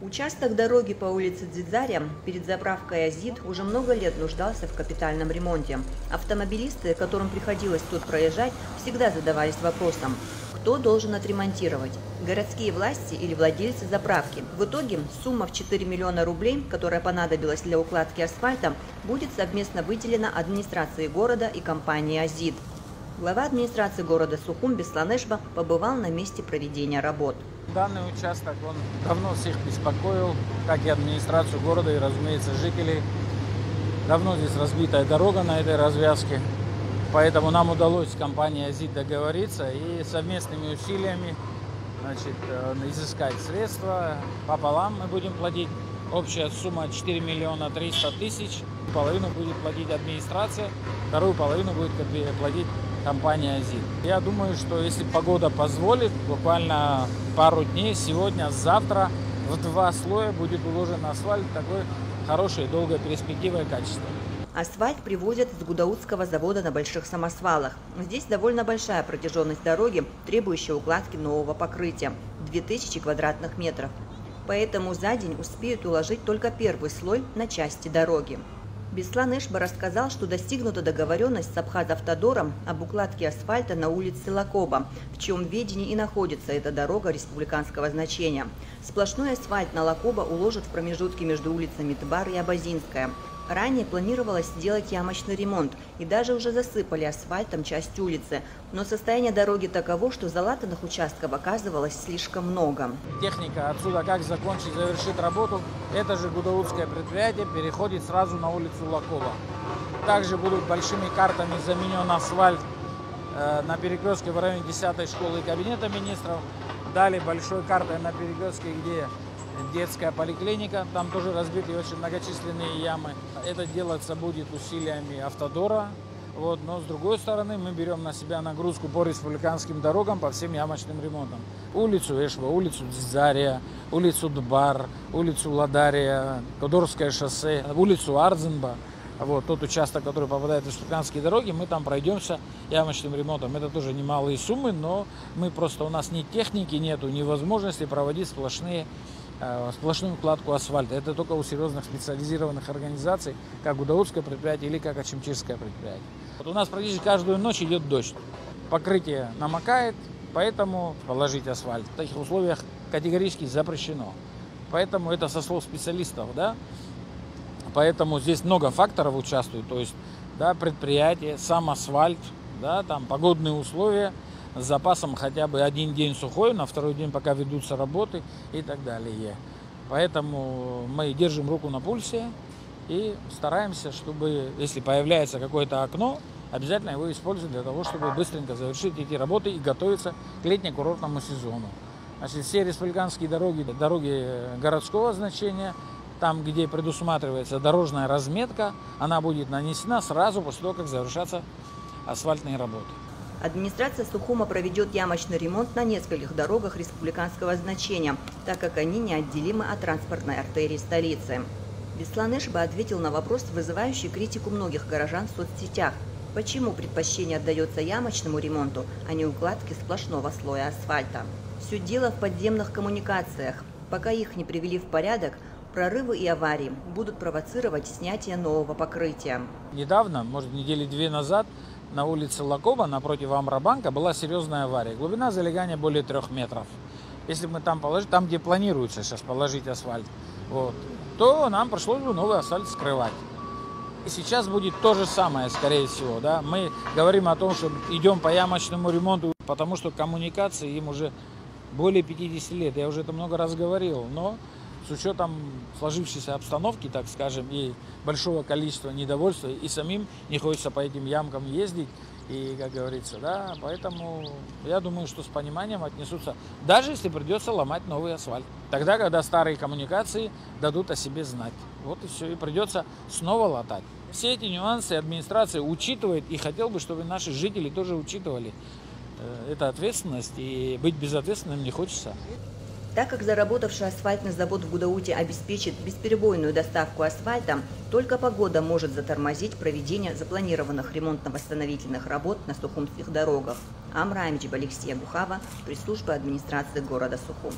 Участок дороги по улице Дзидзаря перед заправкой «Азид» уже много лет нуждался в капитальном ремонте. Автомобилисты, которым приходилось тут проезжать, всегда задавались вопросом, кто должен отремонтировать – городские власти или владельцы заправки. В итоге сумма в 4 миллиона рублей, которая понадобилась для укладки асфальта, будет совместно выделена администрации города и компании «Азид». Глава администрации города Сухум Бесланешба побывал на месте проведения работ. Данный участок, он давно всех беспокоил, как и администрацию города, и, разумеется, жителей. Давно здесь разбитая дорога на этой развязке, поэтому нам удалось с компанией «Азид» договориться и совместными усилиями, изыскать средства. Пополам мы будем платить. Общая сумма 4 миллиона 300 тысяч. Половину будет платить администрация, вторую половину будет платить компания «Азид». Я думаю, что если погода позволит, буквально пару дней, сегодня, завтра, в 2 слоя будет уложен асфальт такой хорошей, долгой перспективой и качества. Асфальт привозят с Гудаутского завода на больших самосвалах. Здесь довольно большая протяженность дороги, требующая укладки нового покрытия – 2000 квадратных метров. Поэтому за день успеют уложить только первый слой на части дороги. Бесланешба рассказал, что достигнута договоренность с Абхазавтодором об укладке асфальта на улице Лакоба, в чьем ведении и находится эта дорога республиканского значения. Сплошной асфальт на Лакоба уложат в промежутке между улицами Тбар и Абазинская. Ранее планировалось сделать ямочный ремонт и даже уже засыпали асфальтом часть улицы, но состояние дороги таково, что залатанных участков оказывалось слишком много. Техника отсюда как закончить, завершит работу, это же гудаутское предприятие переходит сразу на улицу Лакоба. Также будут большими картами заменен асфальт на перекрестке в районе 10-й школы и кабинета министров. Далее большой картой на перекрестке, где детская поликлиника, там тоже разбиты очень многочисленные ямы. Это делаться будет усилиями автодора. Но с другой стороны мы берем на себя нагрузку по республиканским дорогам, по всем ямочным ремонтам. Улицу Эшва, улицу Дзидзаря, улицу Дбар, улицу Ладария, Кодорское шоссе, улицу Ардзенба. Тот участок, который попадает в республиканские дороги, мы там пройдемся ямочным ремонтом. Это тоже немалые суммы, но у нас ни техники нету, ни возможности проводить сплошную укладку асфальта. Это только у серьезных специализированных организаций, как гудаутское предприятие или как ачимчирское предприятие. У нас практически каждую ночь идет дождь. Покрытие намокает, поэтому положить асфальт в таких условиях категорически запрещено. Поэтому это со слов специалистов, Поэтому здесь много факторов участвует, то есть предприятие, сам асфальт, погодные условия, с запасом хотя бы 1 день сухой, на второй день пока ведутся работы и так далее. Поэтому мы держим руку на пульсе и стараемся, чтобы, если появляется какое-то окно, обязательно его использовать для того, чтобы быстренько завершить эти работы и готовиться к летне-курортному сезону. Все республиканские дороги городского значения, там, где предусматривается дорожная разметка, она будет нанесена сразу после того, как завершатся асфальтные работы. Администрация Сухума проведет ямочный ремонт на нескольких дорогах республиканского значения, так как они неотделимы от транспортной артерии столицы. Бесланешба ответил на вопрос, вызывающий критику многих горожан в соцсетях. Почему предпочтение отдается ямочному ремонту, а не укладке сплошного слоя асфальта? Все дело в подземных коммуникациях. Пока их не привели в порядок, прорывы и аварии будут провоцировать снятие нового покрытия. Недавно, недели 2 назад, на улице Лакоба напротив Амрабанка была серьезная авария. Глубина залегания более 3 метров. Если мы там положим, там где планируется сейчас положить асфальт, то нам пришлось бы новый асфальт скрывать. И сейчас будет то же самое, скорее всего. Мы говорим о том, что идем по ямочному ремонту, потому что коммуникации им уже более 50 лет. Я уже это много раз говорил, но с учетом сложившейся обстановки, так скажем, и большого количества недовольства, и самим не хочется по этим ямкам ездить, и, как говорится, поэтому я думаю, что с пониманием отнесутся, даже если придется ломать новый асфальт. Тогда, когда старые коммуникации дадут о себе знать. И все, и придется снова латать. Все эти нюансы администрация учитывает, и хотел бы, чтобы наши жители тоже учитывали эту ответственность, и быть безответственным не хочется. Так как заработавший асфальтный завод в Гудауте обеспечит бесперебойную доставку асфальта, только погода может затормозить проведение запланированных ремонтно-восстановительных работ на сухумских дорогах. Амра Амджиба, Алексея Гухава, пресс-служба администрации города Сухум.